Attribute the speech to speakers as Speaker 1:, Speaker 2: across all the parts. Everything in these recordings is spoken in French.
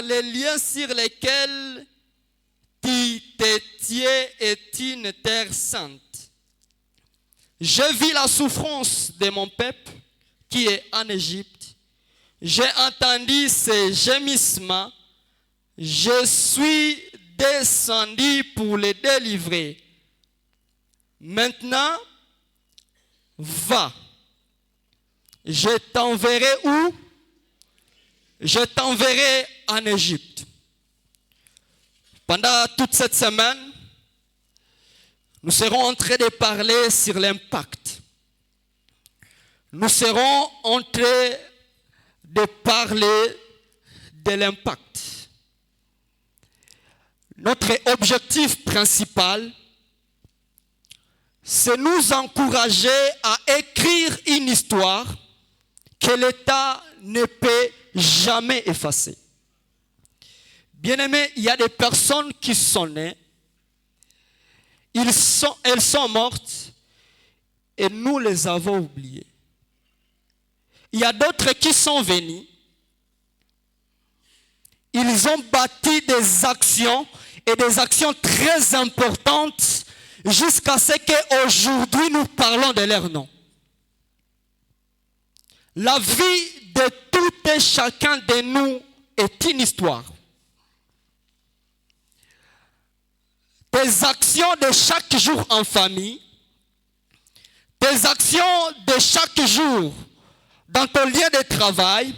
Speaker 1: les liens sur lesquels tu te tiens est une terre sainte. J'ai vu la souffrance de mon peuple qui est en Égypte. J'ai entendu ses gémissements. Je suis descendu pour les délivrer. Maintenant, va. Je t'enverrai où? Je t'enverrai en Égypte. Pendant toute cette semaine, nous serons en train de parler sur l'impact. Nous serons en train de parler de l'impact. Notre objectif principal, c'est nous encourager à écrire une histoire que l'État ne peut jamais effacer. Bien-aimés, il y a des personnes qui sont nées, elles sont mortes et nous les avons oubliées. Il y a d'autres qui sont venus, ils ont bâti des actions et des actions très importantes jusqu'à ce qu'aujourd'hui nous parlons de leur nom. La vie de tout et chacun de nous est une histoire. Tes actions de chaque jour en famille, tes actions de chaque jour dans ton lieu de travail,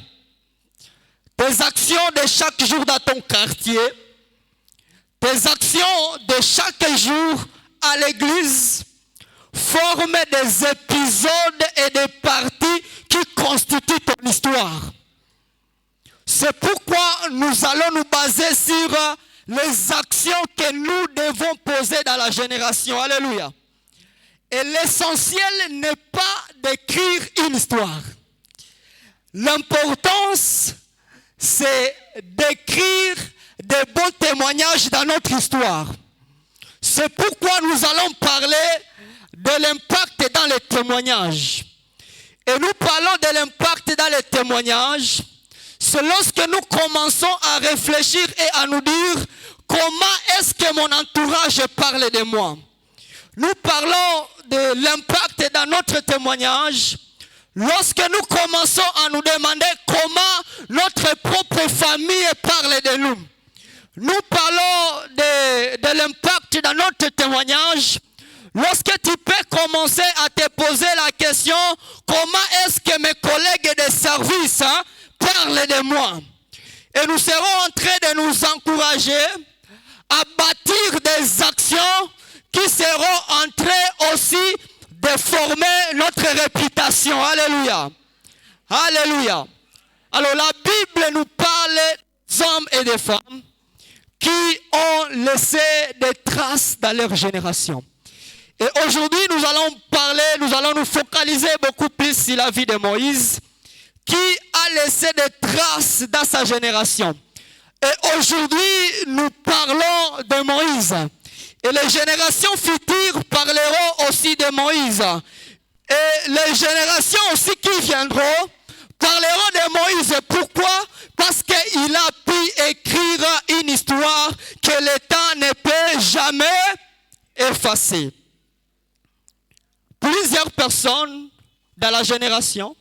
Speaker 1: tes actions de chaque jour dans ton quartier, tes actions de chaque jour à l'église forment des épisodes et des parties qui constituent ton histoire. C'est pourquoi nous allons nous baser sur les actions que nous devons poser dans la génération. Alléluia. Et l'essentiel n'est pas d'écrire une histoire. L'importance, c'est d'écrire des bons témoignages dans notre histoire. C'est pourquoi nous allons parler de l'impact dans les témoignages. Et nous parlons de l'impact dans les témoignages, c'est lorsque nous commençons à réfléchir et à nous dire comment est-ce que mon entourage parle de moi. Nous parlons de l'impact dans notre témoignage lorsque nous commençons à nous demander comment notre propre famille parle de nous. Nous parlons de l'impact dans notre témoignage lorsque tu peux commencer à te poser la question comment est-ce que mes collègues de service parlent de moi. Et nous serons en train de nous encourager à bâtir des actions qui seront en train aussi de former notre réputation. Alléluia. Alléluia. Alors la Bible nous parle des hommes et des femmes qui ont laissé des traces dans leur génération. Et aujourd'hui, nous allons nous focaliser beaucoup plus sur la vie de Moïse, qui a laissé des traces dans sa génération. Et aujourd'hui, nous parlons de Moïse. Et les générations futures parleront aussi de Moïse. Et les générations aussi qui viendront parleront de Moïse. Pourquoi? Parce qu'il a pu écrire une histoire que le temps ne peut jamais effacer. Plusieurs personnes dans la génération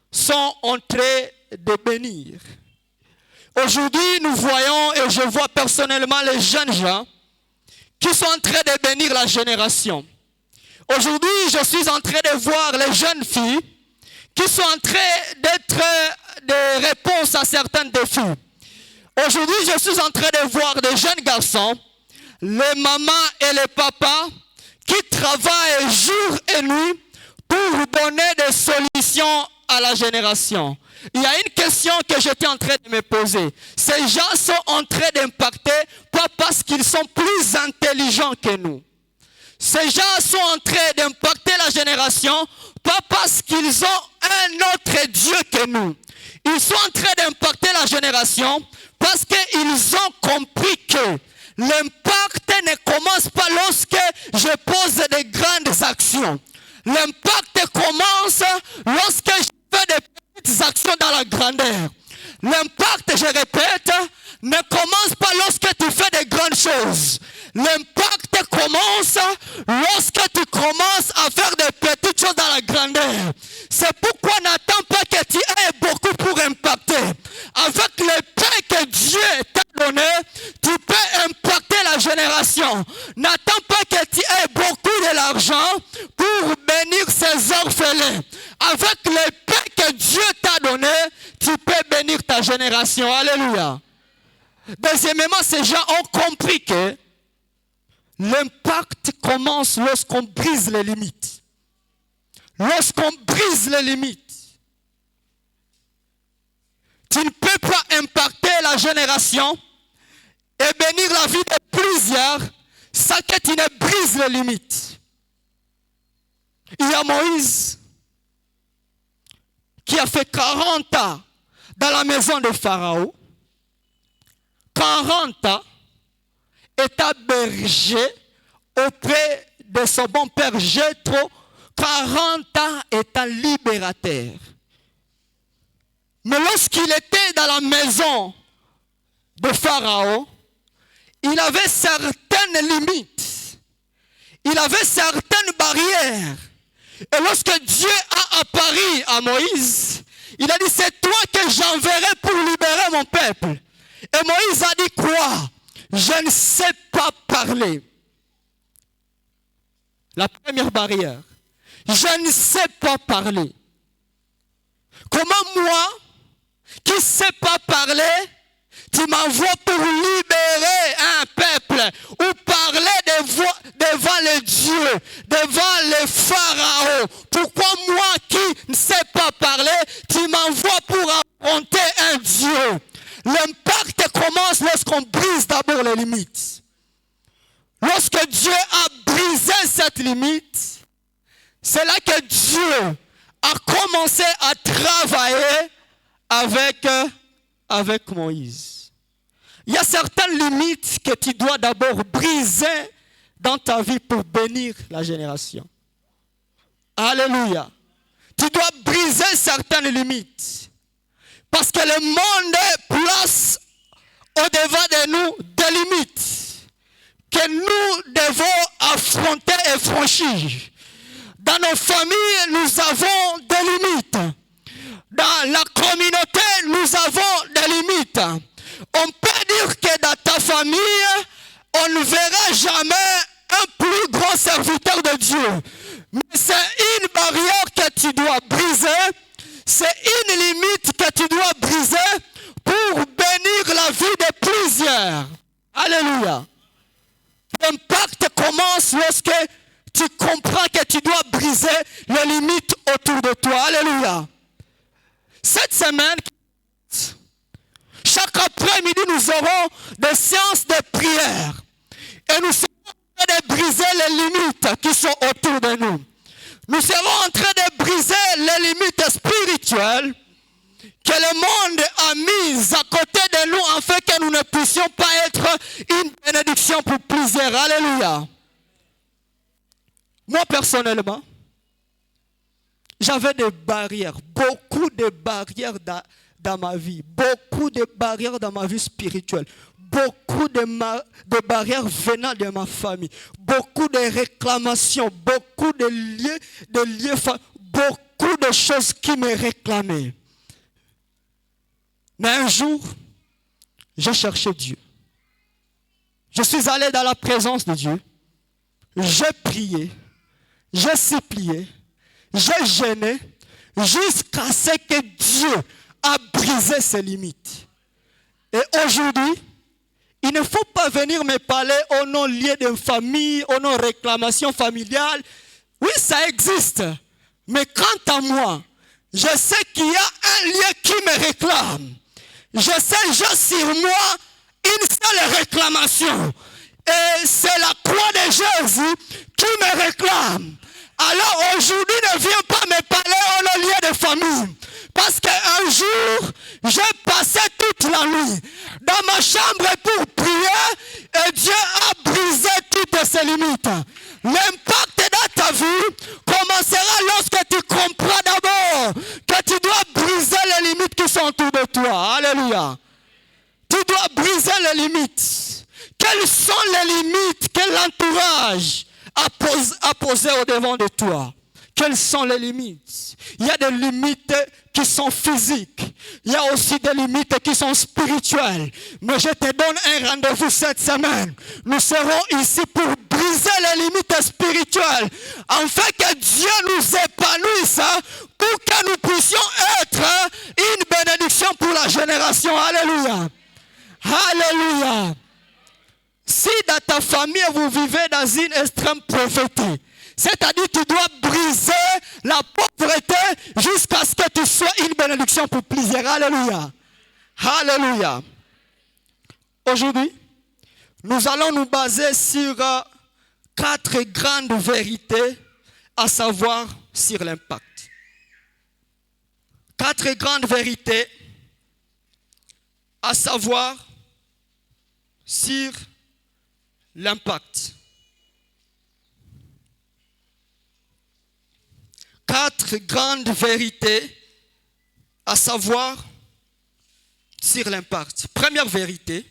Speaker 1: sont en train de bénir. Aujourd'hui, nous voyons, et je vois personnellement les jeunes gens qui sont en train de bénir la génération. Aujourd'hui, je suis en train de voir les jeunes filles qui sont en train d'être des réponses à certains défis. Aujourd'hui, je suis en train de voir des jeunes garçons, les mamans et les papas, qui travaillent jour et nuit pour donner des solutions à la génération. Il y a une question que j'étais en train de me poser. Ces gens sont en train d'impacter, pas parce qu'ils sont plus intelligents que nous. Ces gens sont en train d'impacter la génération, pas parce qu'ils ont un autre Dieu que nous. Ils sont en train d'impacter la génération parce qu'ils ont compris que l'impact ne commence pas lorsque je pose des grandes actions. L'impact commence lorsque je fais des petites actions dans la grandeur. L'impact, je répète, ne commence pas lorsque tu fais de grandes choses. L'impact commence lorsque tu commences à faire des petites choses dans la grandeur. C'est pourquoi n'attends pas que tu aies beaucoup pour impacter. Avec le pain que Dieu t'a donné, tu peux impacter la génération. N'attends pas que tu aies beaucoup de l'argent pour bénir ces orphelins. Avec le pain que Dieu t'a donné, tu peux bénir ta génération. Alléluia. Deuxièmement, ces gens ont compris que l'impact commence lorsqu'on brise les limites. Lorsqu'on brise les limites. Tu ne peux pas impacter la génération et bénir la vie de plusieurs sans que tu ne brises les limites. Il y a Moïse qui a fait 40 ans dans la maison de Pharaon. 40 ans étant berger auprès de son bon père Jéthro, 40 ans étant libérateur. Mais lorsqu'il était dans la maison de Pharaon, il avait certaines limites, il avait certaines barrières. Et lorsque Dieu a apparu à Moïse, il a dit, c'est toi que j'enverrai pour libérer mon peuple. Et Moïse a dit quoi? Je ne sais pas parler. La première barrière. Je ne sais pas parler. Comment moi, qui ne sais pas parler, tu m'envoies pour libérer un peuple ou parler devant les dieux, devant les pharaons? Pourquoi moi qui ne sais pas parler, tu m'envoies pour affronter un Dieu? L'impact commence lorsqu'on brise d'abord les limites. Lorsque Dieu a brisé cette limite, c'est là que Dieu a commencé à travailler avec Moïse. Il y a certaines limites que tu dois d'abord briser dans ta vie pour bénir la génération. Alléluia. Tu dois briser certaines limites. Parce que le monde place au-devant de nous des limites que nous devons affronter et franchir. Dans nos familles, nous avons des limites. Dans la communauté, nous avons des limites. On peut dire que dans ta famille, on ne verra jamais un plus grand serviteur de Dieu. Mais c'est une barrière que tu dois briser. C'est une limite que tu dois briser pour bénir la vie de plusieurs. Alléluia. L'impact commence lorsque tu comprends que tu dois briser les limites autour de toi. Alléluia. Cette semaine, chaque après-midi, nous aurons des séances de prière. Et nous serons en train de briser les limites qui sont autour de nous. Nous serons en train de briser les limites spirituelles que le monde a mises à côté de nous afin que nous ne puissions pas être une bénédiction pour plusieurs. Alléluia. Moi personnellement, j'avais des barrières, beaucoup de barrières dans ma vie, beaucoup de barrières dans ma vie spirituelle, beaucoup de barrières venant de ma famille, beaucoup de réclamations, beaucoup de lieux, beaucoup de choses qui me réclamaient. Mais un jour, j'ai cherché Dieu. Je suis allé dans la présence de Dieu. J'ai prié, j'ai supplié, j'ai jeûné jusqu'à ce que Dieu a brisé ses limites. Et aujourd'hui, il ne faut pas venir me parler au nom lié de famille, au nom réclamation familiale. Oui, ça existe. Mais quant à moi, je sais qu'il y a un lieu qui me réclame. Je sais, j'ai sur moi une seule réclamation. Et c'est la croix de Jésus qui me réclame. Alors aujourd'hui, ne viens pas me parler au nom lié de famille. Parce qu'un jour, j'ai passé toute la nuit dans ma chambre pour prier et Dieu a brisé toutes ses limites. L'impact dans ta vie commencera lorsque tu comprends d'abord que tu dois briser les limites qui sont autour de toi. Alléluia. Tu dois dois briser les limites. Quelles sont les limites que l'entourage a posées au devant de toi? Quelles sont les limites? Il y a des limites qui sont physiques. Il y a aussi des limites qui sont spirituelles. Mais je te donne un rendez-vous cette semaine. Nous serons ici pour briser les limites spirituelles, afin que Dieu nous épanouisse, pour que nous puissions être une bénédiction pour la génération. Alléluia. Alléluia. Si dans ta famille vous vivez dans une extrême pauvreté, c'est-à-dire que tu dois briser la pauvreté jusqu'à ce que tu sois une bénédiction pour plusieurs. Alléluia. Alléluia. Aujourd'hui, nous allons nous baser sur 4 grandes vérités, à savoir sur l'impact. 4 grandes vérités, à savoir sur l'impact. 4 grandes vérités, à savoir sur l'impact. Première vérité,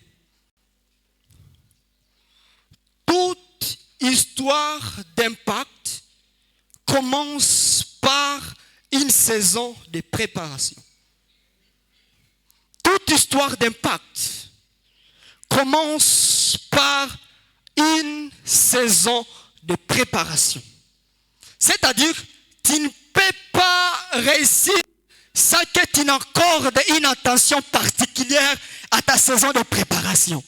Speaker 1: toute histoire d'impact commence par une saison de préparation. Toute histoire d'impact commence par une saison de préparation. C'est-à-dire, tu ne peux pas réussir sans que tu n'accordes une attention particulière à ta saison de préparation.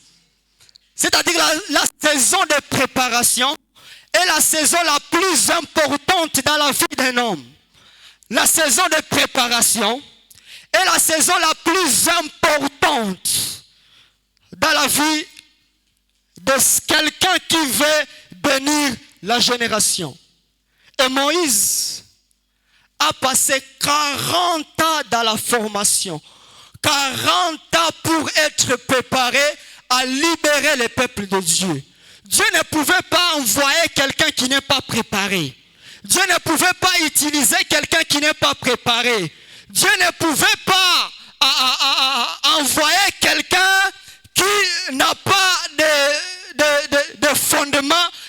Speaker 1: C'est-à-dire la saison de préparation est la saison la plus importante dans la vie d'un homme. La saison de préparation est la saison la plus importante dans la vie de quelqu'un qui veut bénir la génération. Et Moïse a passé 40 ans dans la formation. 40 ans pour être préparé à libérer le peuple de Dieu. Dieu ne pouvait pas envoyer quelqu'un qui n'est pas préparé. Dieu ne pouvait pas utiliser quelqu'un qui n'est pas préparé. Dieu ne pouvait pas envoyer quelqu'un qui n'a pas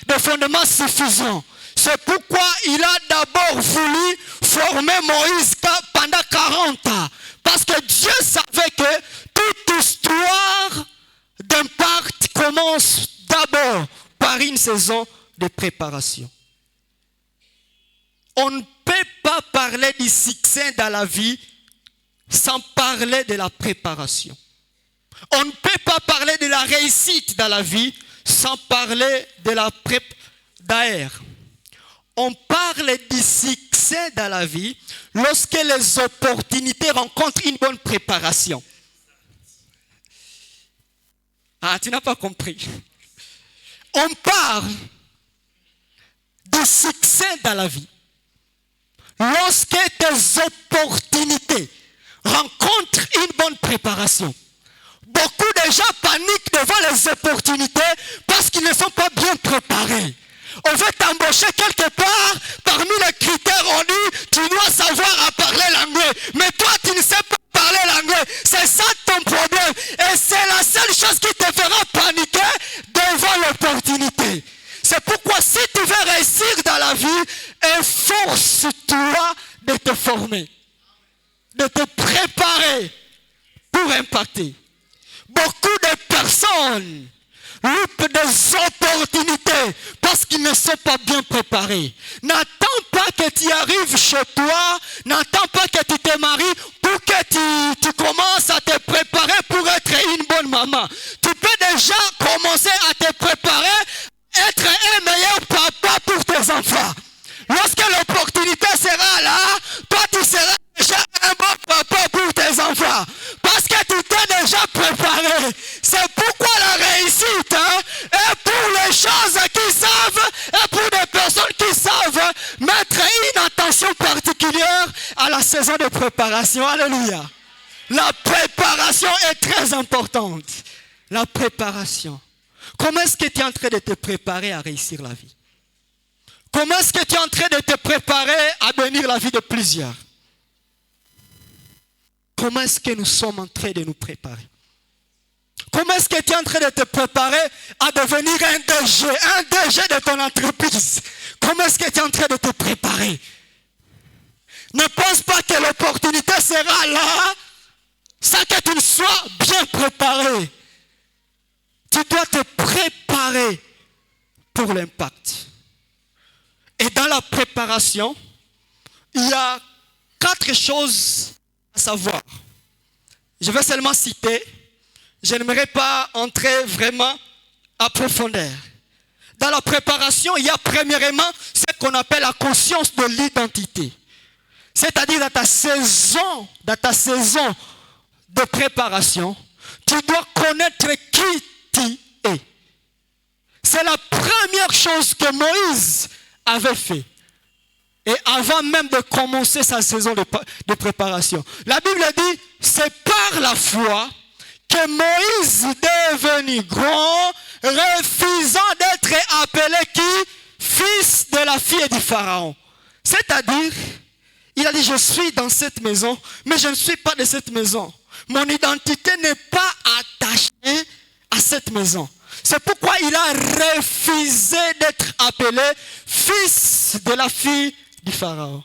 Speaker 1: de fondement suffisant. C'est pourquoi il a d'abord voulu former Moïse pendant 40 ans. Parce que Dieu savait que toute histoire d'impact commence d'abord par une saison de préparation. On ne peut pas parler du succès dans la vie sans parler de la préparation. On ne peut pas parler de la réussite dans la vie sans parler de la préparation. D'ailleurs, on parle du succès dans la vie lorsque les opportunités rencontrent une bonne préparation. Ah, tu n'as pas compris. On parle du succès dans la vie lorsque tes opportunités rencontrent une bonne préparation. Beaucoup de gens paniquent devant les opportunités parce qu'ils ne sont pas bien préparés. On veut t'embaucher quelque part, parmi les critères on dit, tu dois savoir parler l'anglais. Mais toi, tu ne sais pas parler l'anglais. C'est ça ton problème. Et c'est la seule chose qui te fera paniquer devant l'opportunité. C'est pourquoi si tu veux réussir dans la vie, efforce-toi de te former, de te préparer pour impacter. Beaucoup de personnes loupent des opportunités parce qu'ils ne sont pas bien préparés. N'attends pas que tu arrives chez toi, n'attends pas que tu te maries pour que tu commences à te préparer pour être une bonne maman. Tu peux déjà commencer à te préparer, être un meilleur papa pour tes enfants. Lorsque l'opportunité sera là, toi tu seras déjà un bon papa pour tes enfants. Parce que tu t'es déjà préparé. C'est pourquoi la réussite est pour les choses qui savent et pour des personnes qui savent mettre une attention particulière à la saison de préparation. Alléluia. La préparation est très importante. La préparation. Comment est-ce que tu es en train de te préparer à réussir la vie? Comment est-ce que tu es en train de te préparer à bénir la vie de plusieurs? Comment est-ce que nous sommes en train de nous préparer? Comment est-ce que tu es en train de te préparer à devenir un DG de ton entreprise? Comment est-ce que tu es en train de te préparer? Ne pense pas que l'opportunité sera là sans que tu ne sois bien préparé. Tu dois te préparer pour l'impact. Et dans la préparation, il y a 4 choses à savoir. Je vais seulement citer. Je n'aimerais pas entrer vraiment à profondeur. Dans la préparation, il y a premièrement ce qu'on appelle la conscience de l'identité. C'est-à-dire dans ta saison de préparation, tu dois connaître qui tu es. C'est la première chose que Moïse avait fait. Et avant même de commencer sa saison de préparation. La Bible dit, c'est par la foi que Moïse devenu grand, refusant d'être appelé qui? Fils de la fille du Pharaon. C'est-à-dire, il a dit, je suis dans cette maison, mais je ne suis pas de cette maison. Mon identité n'est pas attachée à cette maison. C'est pourquoi il a refusé d'être appelé fils de la fille du Pharaon.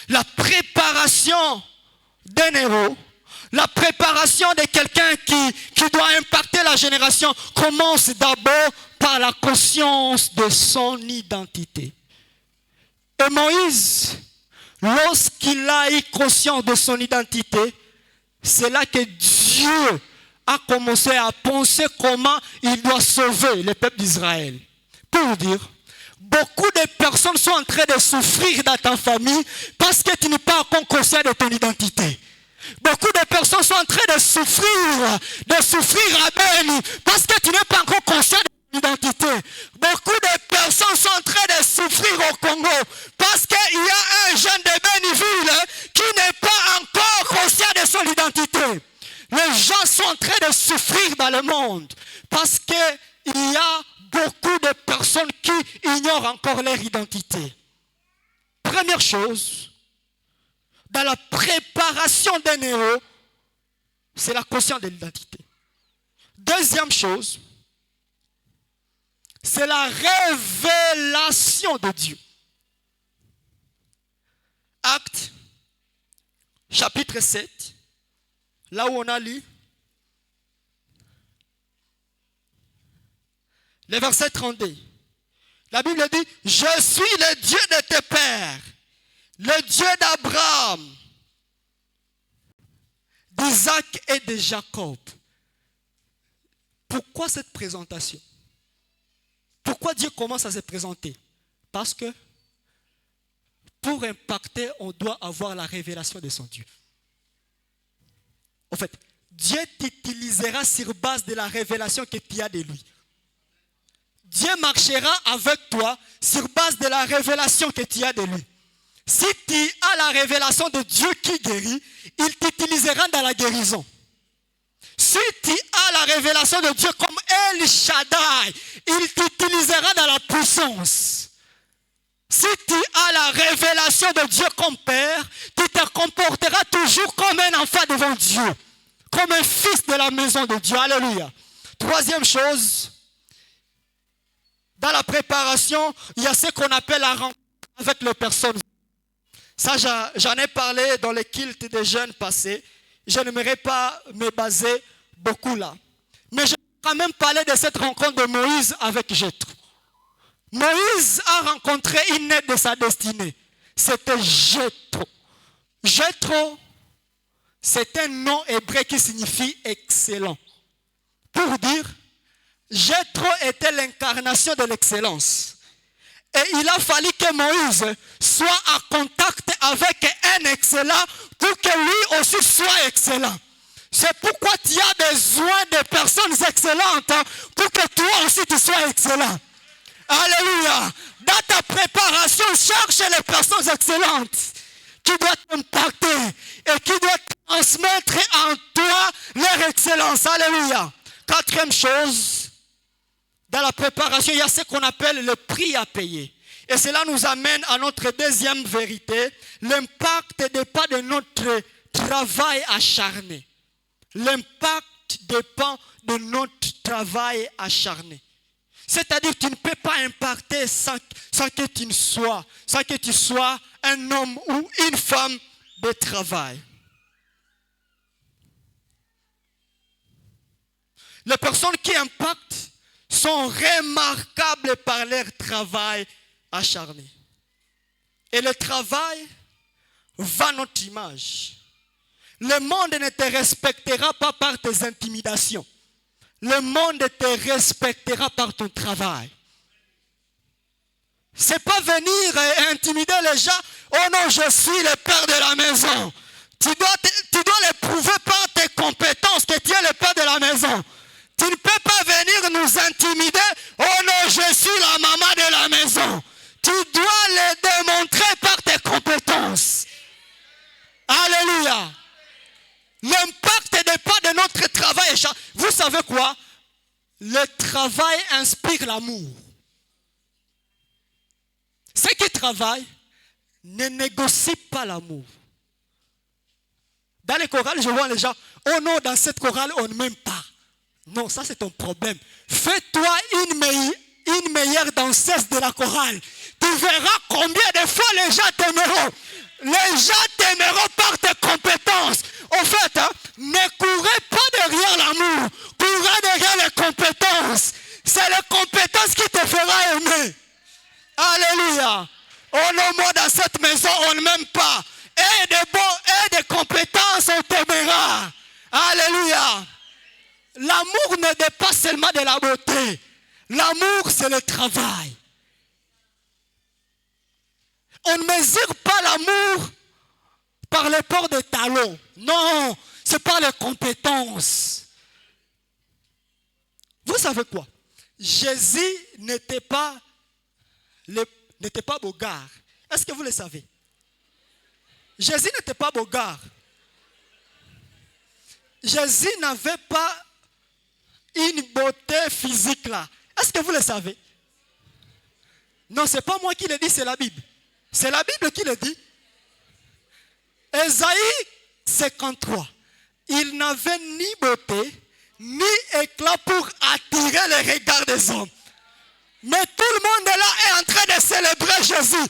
Speaker 1: La préparation d'un héros, la préparation de quelqu'un qui doit impacter la génération commence d'abord par la conscience de son identité. Et Moïse, lorsqu'il a eu conscience de son identité, c'est là que Dieu a commencé à penser comment il doit sauver le peuple d'Israël. Pour dire, beaucoup de personnes sont en train de souffrir dans ta famille parce que tu n'es pas encore conscient de ton identité. Beaucoup de personnes sont en train de souffrir à Beni parce que tu n'es pas encore conscient de ton identité. Beaucoup de personnes sont en train de souffrir au Congo parce qu'il y a un jeune de Béniville qui n'est pas encore conscient de son identité. Les gens sont en train de souffrir dans le monde parce qu'il y a beaucoup de personnes qui ignorent encore leur identité. Première chose, dans la préparation d'un héros, c'est la conscience de l'identité. Deuxième chose, c'est la révélation de Dieu. Actes, chapitre 7, là où on a lu le verset 32. La Bible dit, je suis le Dieu de tes pères, le Dieu d'Abraham, d'Isaac et de Jacob. Pourquoi cette présentation? Pourquoi Dieu commence à se présenter? Parce que pour impacter, on doit avoir la révélation de son Dieu. En fait, Dieu t'utilisera sur base de la révélation que tu as de lui. Dieu marchera avec toi sur base de la révélation que tu as de lui. Si tu as la révélation de Dieu qui guérit, il t'utilisera dans la guérison. Si tu as la révélation de Dieu comme El Shaddai, il t'utilisera dans la puissance. Si tu as la révélation de Dieu comme Père, tu te comporteras toujours comme un enfant devant Dieu, comme un fils de la maison de Dieu. Alléluia. Troisième chose, dans la préparation, il y a ce qu'on appelle la rencontre avec les personnes. Ça, j'en ai parlé dans les cultes des jeunes passés. Je n'aimerais pas me baser beaucoup là. Mais je vais quand même parler de cette rencontre de Moïse avec Jéthro. Moïse a rencontré une aide de sa destinée. C'était Jéthro. Jéthro, c'est un nom hébreu qui signifie excellent. Pour dire, Jéthro était l'incarnation de l'excellence. Et il a fallu que Moïse soit en contact avec un excellent pour que lui aussi soit excellent. C'est pourquoi tu as besoin de personnes excellentes pour que toi aussi tu sois excellent. Alléluia. Dans ta préparation, cherche les personnes excellentes qui doivent t'impacter et qui doivent transmettre en toi leur excellence. Alléluia. Quatrième chose, dans la préparation, il y a ce qu'on appelle le prix à payer. Et cela nous amène à notre deuxième vérité. L'impact n'est pas de notre travail acharné. L'impact dépend de notre travail acharné. C'est-à-dire que tu ne peux pas impacter sans que tu sois un homme ou une femme de travail. Les personnes qui impactent sont remarquables par leur travail acharné. Et le travail va notre image. Le monde ne te respectera pas par tes intimidations. Le monde te respectera par ton travail. C'est pas venir et intimider les gens. Oh non, je suis le père de la maison. Tu dois le prouver par tes compétences que tu es le père de la maison. Tu ne peux pas venir nous intimider. Oh non, je suis la maman de la maison. Tu dois le démontrer par tes compétences. Alléluia. L'impact dépend de notre travail. Vous savez quoi? Le travail inspire l'amour. Ceux qui travaillent ne négocient pas l'amour. Dans les chorales, je vois les gens, oh non, dans cette chorale, on ne m'aime pas. Non, ça c'est ton problème. Fais-toi une meilleure danseuse de la chorale. Tu verras combien de fois les gens t'aimeront. Les gens t'aimeront par tes compétences. En fait, ne courez pas derrière l'amour. Courez derrière les compétences. C'est les compétences qui te fera aimer. Alléluia. Oh non, moi dans cette maison, on ne m'aime pas. Et des compétences, on t'aimera. Alléluia. L'amour ne dépasse seulement de la beauté. L'amour, c'est le travail. On ne mesure pas l'amour par le port des talons. Non, c'est par les compétences. Vous savez quoi? Jésus n'était pas beau-gare. Est-ce que vous le savez? Jésus n'était pas beau-gare. Jésus n'avait pas une beauté physique là. Est-ce que vous le savez? Non, ce n'est pas moi qui le dis, c'est la Bible. C'est la Bible qui le dit. Ésaïe 53. Il n'avait ni beauté, ni éclat pour attirer le regard des hommes. Mais tout le monde là est en train de célébrer Jésus.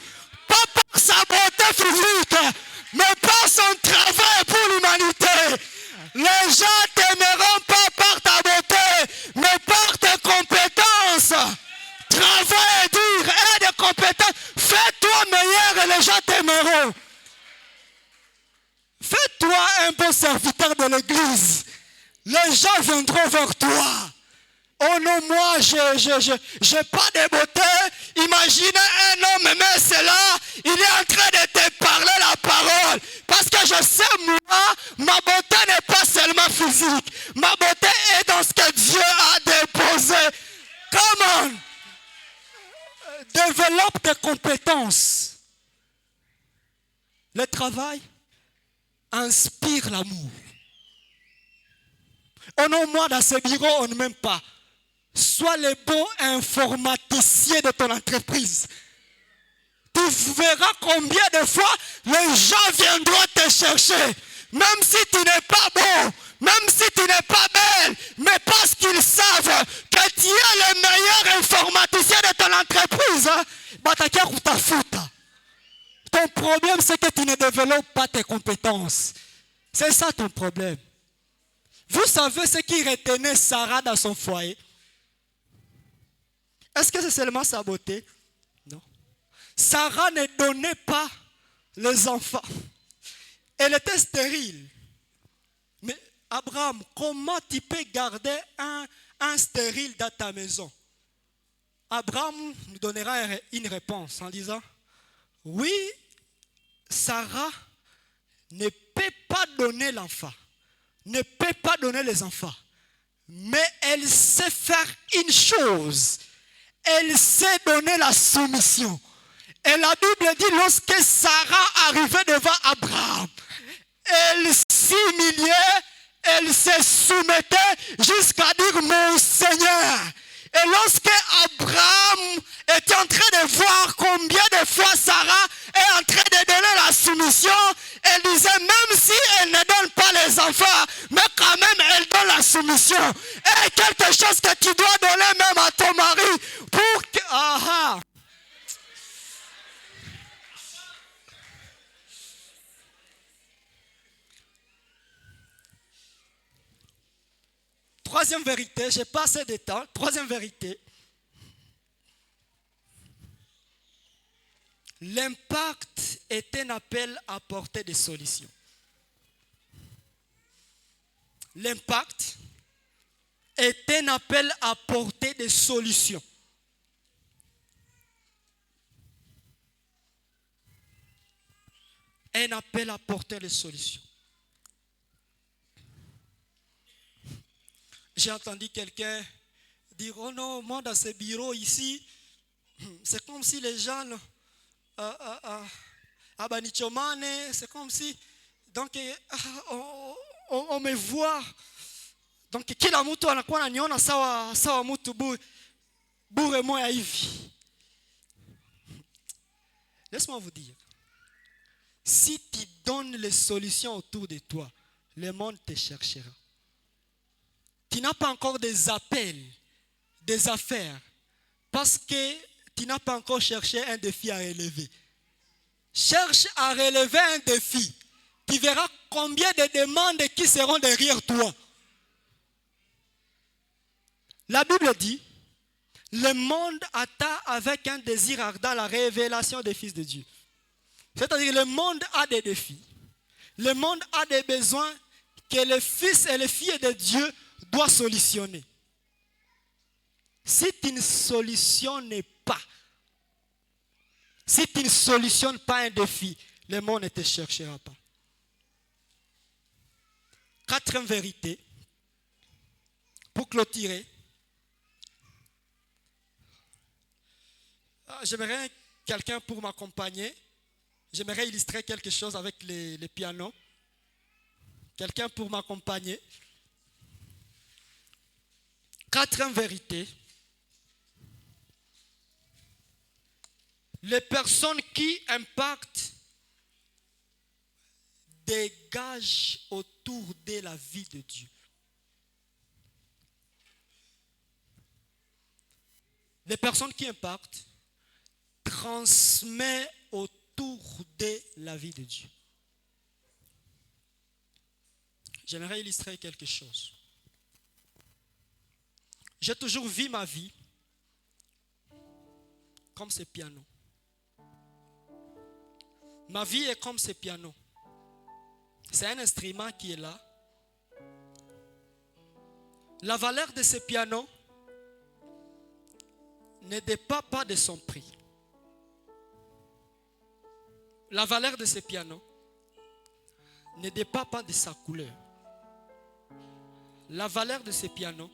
Speaker 1: Pas par sa beauté physique, mais par son travail pour l'humanité. Les gens t'aimeront pas par ta beauté, mais par tes compétences. Travaille dur, aie des compétences. Fais-toi meilleur et les gens t'aimeront. Fais-toi un bon serviteur de l'église. Les gens viendront vers toi. Oh non, moi, je n'ai pas de beauté. Imaginez un homme, mais c'est là, il est en train de te parler la parole. Parce que je sais, moi, ma beauté n'est pas seulement physique. Ma beauté est dans ce que Dieu a déposé. Come on. Développe tes compétences. Le travail inspire l'amour. Oh non, moi, dans ce bureau, on ne m'aime pas. Sois le bon informaticien de ton entreprise. Tu verras combien de fois les gens viendront te chercher. Même si tu n'es pas beau, même si tu n'es pas belle, mais parce qu'ils savent que tu es le meilleur informaticien de ton entreprise. Ton problème, c'est que tu ne développes pas tes compétences. C'est ça ton problème. Vous savez ce qui retenait Sarah dans son foyer? Est-ce que c'est seulement sa beauté? Non. Sarah ne donnait pas les enfants. Elle était stérile. Mais Abraham, comment tu peux garder un stérile dans ta maison? Abraham nous donnera une réponse en disant, oui, Sarah ne peut pas donner l'enfant, ne peut pas donner les enfants, mais elle sait faire une chose. Elle sait donner la soumission. Et la Bible dit, lorsque Sarah arrivait devant Abraham, elle s'humiliait, elle se soumettait jusqu'à dire mon Seigneur. Et lorsque Abraham était en train de voir combien de fois Sarah est en train de donner la soumission, elle disait, même si elle ne donne pas les enfants, mais quand même, elle donne la soumission. Et quelque chose que tu dois donner même à ton mari pour que... Ah, ah. Troisième vérité, j'ai pas assez de temps. Troisième vérité. L'impact est un appel à apporter des solutions. L'impact est un appel à apporter des solutions. Un appel à apporter des solutions. J'ai entendu quelqu'un dire, oh non, moi dans ce bureau ici, c'est comme si les gens à Banichomane, c'est comme si, donc on me voit, donc kila mtu anakuwa ananiona sawa mtu bure moya hivi. Laisse-moi vous dire, si tu donnes les solutions autour de toi, le monde te cherchera. Tu n'as pas encore des appels, des affaires, parce que tu n'as pas encore cherché un défi à relever. Cherche à relever un défi. Tu verras combien de demandes qui seront derrière toi. La Bible dit, le monde attend avec un désir ardent la révélation des fils de Dieu. C'est-à-dire que le monde a des défis. Le monde a des besoins que les fils et les filles de Dieu doivent solutionner. Si tu ne solutionnes pas, si tu ne solutionnes pas un défi, le monde ne te cherchera pas. Quatrième vérité, pour clôturer, j'aimerais quelqu'un pour m'accompagner. J'aimerais illustrer quelque chose avec les pianos. Quelqu'un pour m'accompagner. Quatrième vérité. Les personnes qui impactent dégagent autour de la vie de Dieu. Les personnes qui impactent transmettent autour de la vie de Dieu. J'aimerais illustrer quelque chose. J'ai toujours vu ma vie comme ce piano. Ma vie est comme ce piano. C'est un instrument qui est là. La valeur de ce piano ne dépasse pas de son prix. La valeur de ce piano ne dépasse pas de sa couleur. La valeur de ce piano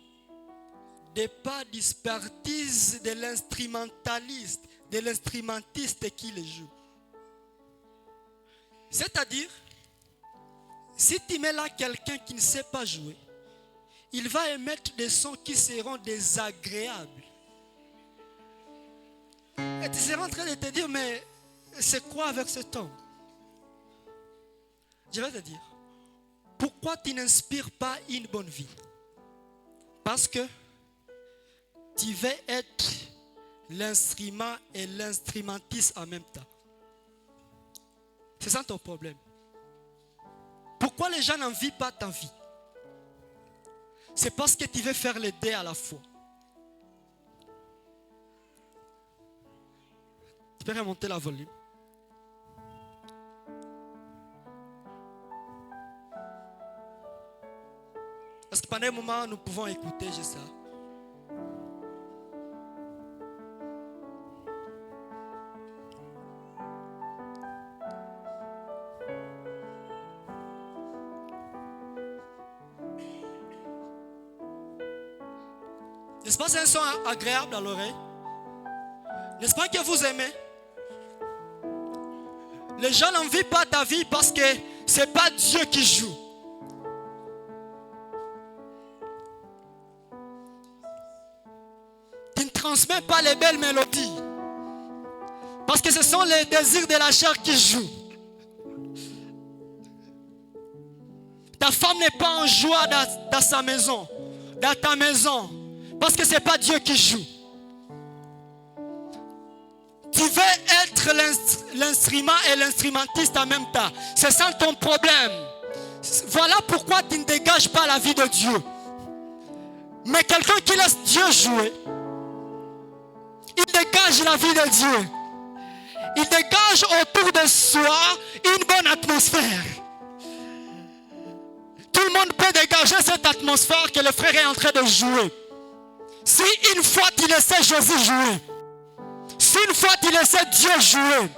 Speaker 1: dépasse de l'expertise de l'instrumentaliste, de l'instrumentiste qui le joue. C'est-à-dire, si tu mets là quelqu'un qui ne sait pas jouer, il va émettre des sons qui seront désagréables. Et tu seras en train de te dire, mais c'est quoi avec cet homme? Je vais te dire, pourquoi tu n'inspires pas une bonne vie? Parce que tu veux être l'instrument et l'instrumentiste en même temps. C'est ça ton problème. Pourquoi les gens n'envient pas ta vie? C'est parce que tu veux faire les deux à la fois. Tu peux remonter la volume. Parce que pendant un moment, nous pouvons écouter juste ça. N'est-ce pas, c'est un son agréable à l'oreille? N'est-ce pas que vous aimez? Les gens n'envient pas ta vie parce que ce n'est pas Dieu qui joue. Tu ne transmets pas les belles mélodies. Parce que ce sont les désirs de la chair qui jouent. Ta femme femme n'est pas en joie dans sa maison, dans ta maison, parce que ce n'est pas Dieu qui joue. Tu veux être l'instrument et l'instrumentiste en même temps. C'est ça ton problème. Voilà pourquoi tu ne dégages pas la vie de Dieu. Mais quelqu'un qui laisse Dieu jouer, il dégage la vie de Dieu. Il dégage autour de soi une bonne atmosphère. Tout le monde peut dégager cette atmosphère que le frère est en train de jouer. Si une fois tu laissais Jésus jouer, si une fois tu laissais Dieu jouer,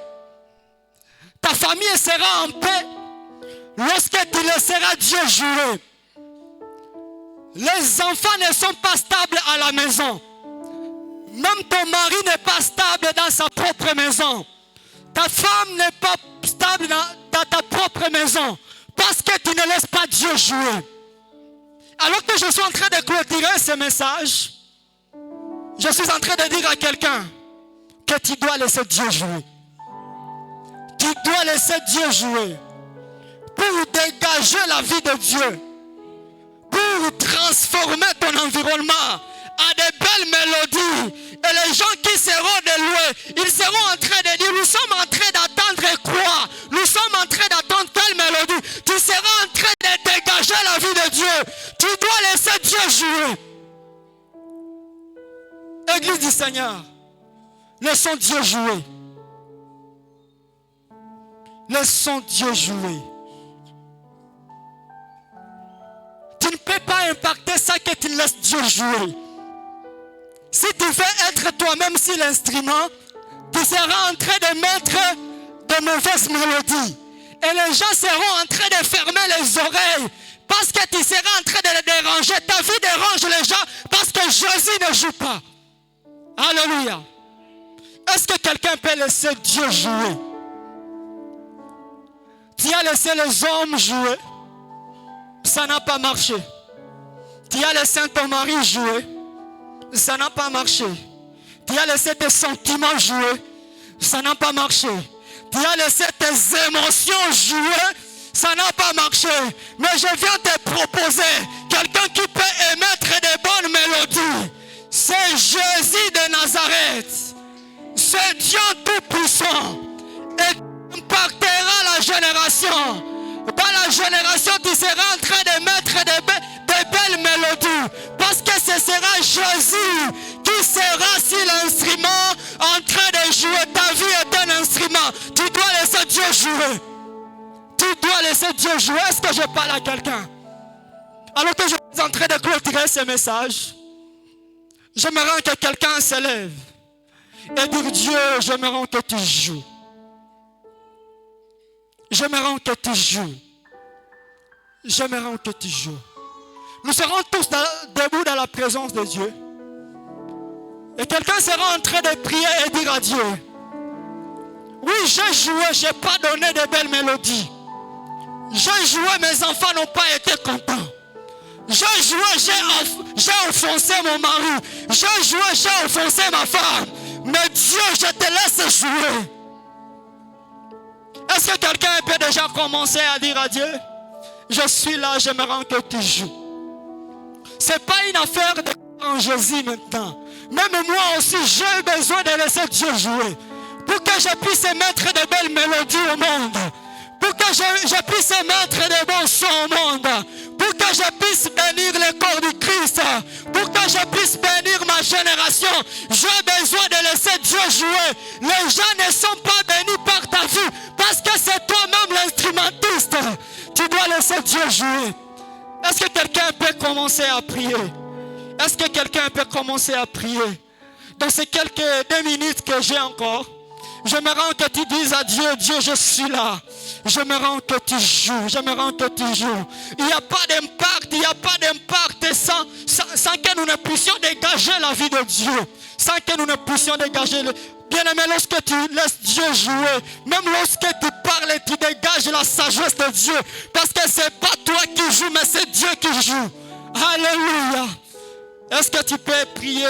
Speaker 1: ta famille sera en paix. Lorsque tu laisseras Dieu jouer, les enfants ne sont pas stables à la maison. Même ton mari n'est pas stable dans sa propre maison. Ta femme n'est pas stable dans ta propre maison. Parce que tu ne laisses pas Dieu jouer. Alors que je suis en train de clôturer ce message, je suis en train de dire à quelqu'un que tu dois laisser Dieu jouer. Tu dois laisser Dieu jouer. Pour dégager la vie de Dieu. Pour transformer ton environnement à de belles mélodies. Et les gens qui seront de loin, ils seront en train de dire, nous sommes en train d'attendre quoi? Nous sommes en train d'attendre telle mélodie. Tu seras en train de dégager la vie de Dieu. Tu dois laisser Dieu jouer. Église du Seigneur, laissons Dieu jouer. Laissons Dieu jouer. Tu ne peux pas impacter ça que tu laisses Dieu jouer. Si tu veux être toi-même sur l'instrument, tu seras en train de mettre de mauvaises mélodies. Et les gens seront en train de fermer les oreilles parce que tu seras en train de les déranger. Ta vie dérange les gens parce que Jésus ne joue pas. Alléluia. Est-ce que quelqu'un peut laisser Dieu jouer? Tu as laissé les hommes jouer. Ça n'a pas marché. Tu as laissé ton mari jouer. Ça n'a pas marché. Tu as laissé tes sentiments jouer. Ça n'a pas marché. Tu as laissé tes émotions jouer. Ça n'a pas marché. Mais je viens te proposer quelqu'un qui peut émettre des bonnes mélodies. C'est Jésus de Nazareth. C'est Dieu tout-puissant. Et tu impactera la génération. Dans la génération, tu seras en train de mettre des belles mélodies. Parce que ce sera Jésus qui sera sur l'instrument en train de jouer. Ta vie est un instrument. Tu dois laisser Dieu jouer. Tu dois laisser Dieu jouer. Est-ce que je parle à quelqu'un? Alors que je suis en train de clôturer ce message, j'aimerais que quelqu'un se lève et dire, Dieu, j'aimerais que tu joues. J'aimerais que tu joues. J'aimerais que tu joues. Nous serons tous debout dans la présence de Dieu. Et quelqu'un sera en train de prier et dire à Dieu, oui, j'ai joué, je n'ai pas donné de belles mélodies. J'ai joué, mes enfants n'ont pas été contents. J'ai joué, j'ai offensé mon mari. J'ai joué, j'ai offensé ma femme. Mais Dieu, je te laisse jouer. Est-ce que quelqu'un peut déjà commencer à dire à Dieu, je suis là, j'aimerais que tu joues. Ce n'est pas une affaire de en Jésus maintenant. Même moi aussi, j'ai besoin de laisser Dieu jouer. Pour que je puisse mettre de belles mélodies au monde. Pour que je puisse mettre de bons sons au monde. Pour que je puisse bénir le corps du Christ. Pour que je puisse bénir ma génération. J'ai besoin de laisser Dieu jouer. Les gens ne sont pas bénis par ta vie. Parce que c'est toi-même l'instrumentiste. Tu dois laisser Dieu jouer. Est-ce que quelqu'un peut commencer à prier? Est-ce que quelqu'un peut commencer à prier? Dans ces quelques 2 minutes que j'ai encore, j'aimerais que tu dises à Dieu, Dieu, je suis là. J'aimerais que tu joues. J'aimerais que tu joues. Il n'y a pas d'impact. Il n'y a pas d'impact sans que nous ne puissions dégager la vie de Dieu. Sans que nous ne puissions dégager le... Bien-aimé, lorsque tu laisses Dieu jouer, même lorsque tu parles, tu dégages la sagesse de Dieu. Parce que ce n'est pas toi qui joues, mais c'est Dieu qui joue. Alléluia. Est-ce que tu peux prier?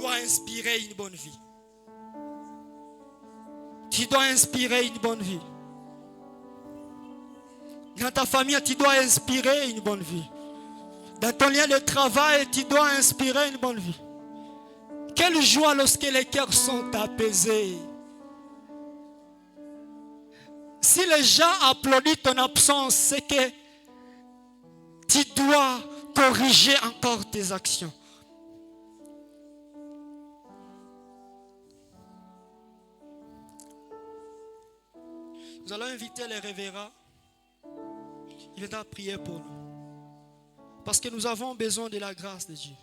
Speaker 1: dois inspirer une bonne vie. Tu dois inspirer une bonne vie. Dans ta famille, tu dois inspirer une bonne vie. Dans ton lieu de travail, tu dois inspirer une bonne vie. Quelle joie lorsque les cœurs sont apaisés. Si les gens applaudissent ton absence, c'est que tu dois corriger encore tes actions. Nous allons inviter les révérends. Il viendra prier pour nous. Parce que nous avons besoin de la grâce de Dieu.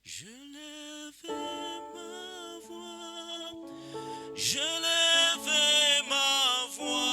Speaker 2: Je lève ma voix. Je lève ma voix. Je lève ma voix.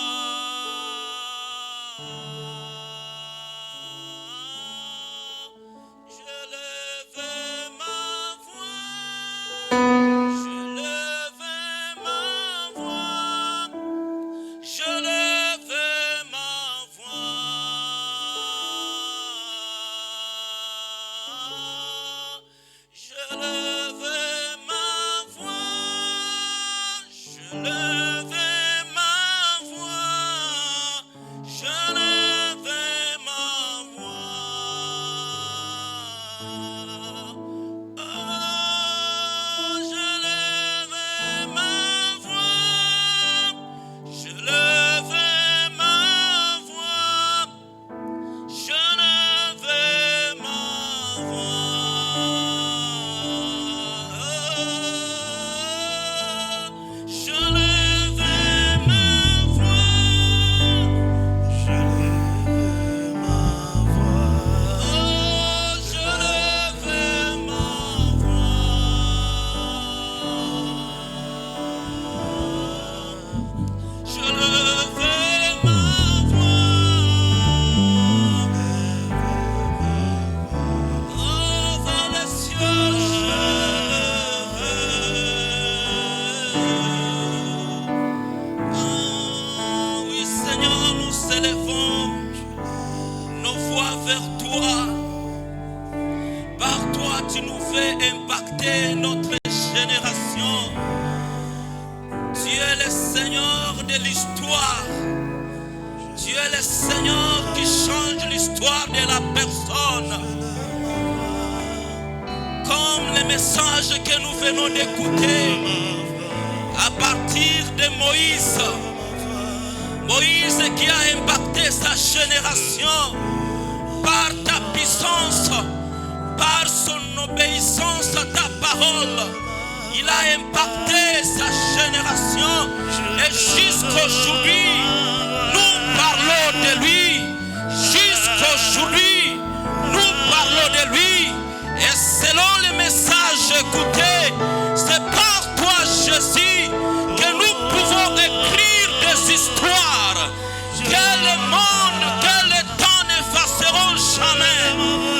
Speaker 2: Impacter notre génération. Tu es le Seigneur de l'histoire. Tu es le Seigneur qui change l'histoire de la personne. Comme le message que nous venons d'écouter à partir de Moïse. Moïse qui a impacté sa génération par ta puissance, par son obéissance à ta parole. Il a impacté sa génération et jusqu'aujourd'hui, nous parlons de lui. Jusqu'aujourd'hui, nous parlons de lui. Et selon le message écouté, c'est par toi, Jésus, que nous pouvons écrire des histoires que le monde, que le temps n'effaceront jamais.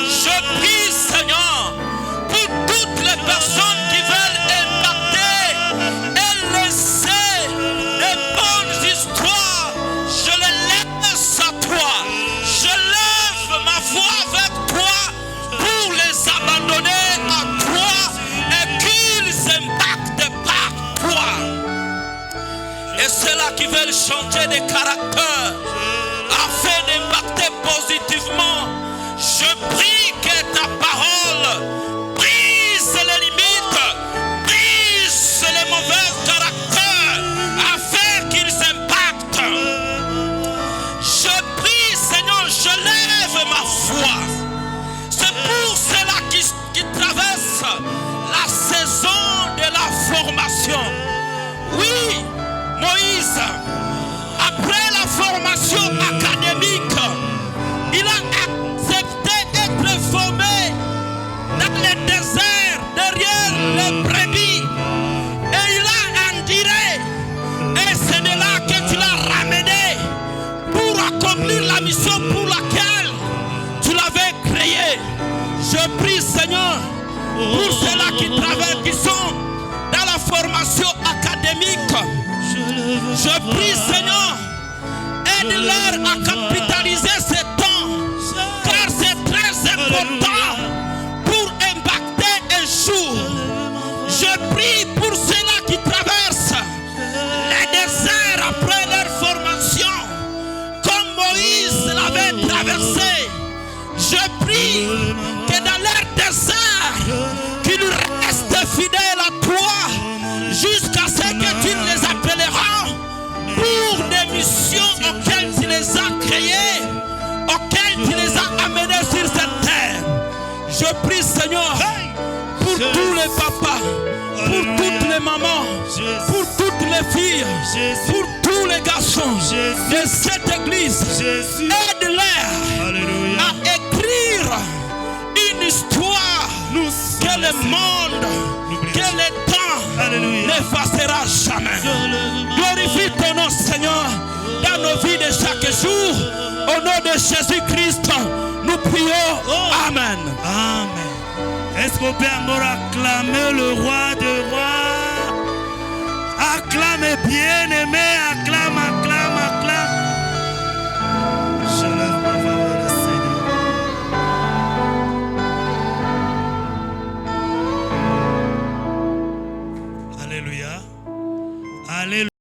Speaker 2: Je prie, Seigneur, pour toutes les personnes qui veulent impacter et laisser des bonnes histoires. Je les laisse à toi. Je lève ma voix vers toi pour les abandonner à toi et qu'ils impactent par toi. Et ceux-là qui veulent changer de caractère afin d'impacter positivement, je prie que ta parole brise les limites, brise les mauvais caractères afin qu'ils impactent. Je prie, Seigneur, je lève ma foi. C'est pour cela qui traversent la saison de la formation. Oui, Moïse, après la formation académique, il a accepté d'être formé Je prie, Seigneur, aide-leur à capitaliser ce temps, car c'est très important pour impacter un jour. Je prie pour ceux-là qui traversent les déserts après leur formation, comme Moïse l'avait traversé. Je prie que dans leur désert, qu'ils restent fidèles à toi jusqu'à ce que tu les appelleras pour des missions auxquelles tu les as créés, auxquelles tu les as amenés sur cette terre. Je prie, Seigneur, pour tous les papas, pour toutes les mamans, pour toutes les filles, pour tous les garçons de cette église. Aide-les à écrire une histoire que le monde, que le temps n'effacera jamais. Glorifie ton nom, Seigneur, dans nos vies de chaque jour. Au nom de Jésus-Christ, nous prions. Amen.
Speaker 3: Amen. Est-ce qu'on peut encore acclamer le roi de rois? Acclamez bien-aimé